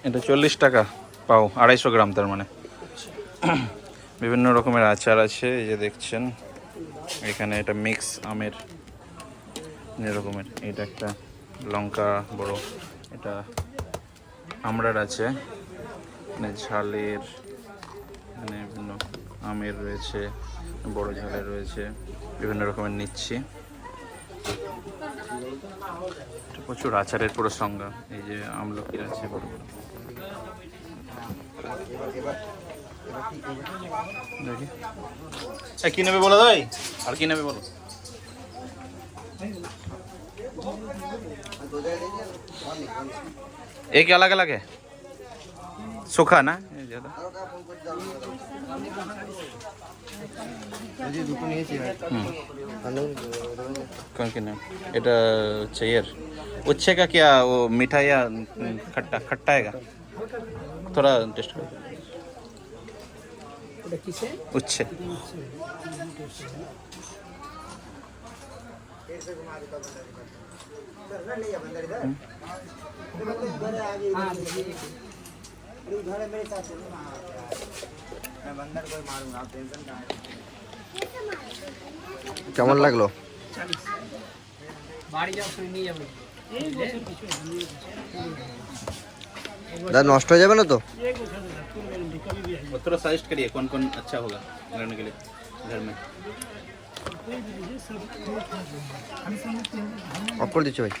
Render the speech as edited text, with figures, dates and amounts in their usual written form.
এটা 40 টাকা পাও, 250 গ্রাম, তার মানে। বিভিন্ন রকমের আচার আছে, এই যে দেখছেন এখানে। এটা মিক্স আমের রকমের। এটা একটা লঙ্কা বড়, এটা আমড়ার আছে, মানে ঝালের, মানে বিভিন্ন আমের রয়েছে, বড় ঝালের রয়েছে, বিভিন্ন রকমের নিচ্ছি। প্রচুর আচারের পুরো সংজ্ঞা। এই যে আমলকির আছে বড় বড়, দেখি কি নেবে বলো ভাই, আর কি নেবে বলো। एक अलग अलग है, सूखा ना ज़्यादा। कौन के नाम এটা चाहिए। उच्छे का क्या, वो मीठा या खट्टा? खट्टा है, थोड़ा टेस्ट करो। उच्छे কেমন লাগলো? দাদা নষ্ট হয়ে যাবে না তো? थोड़ा सजेस्ट करिए कौन कौन अच्छा होगा बनाने के लिए घर में। অফ করে দিচ্ছি ভাই।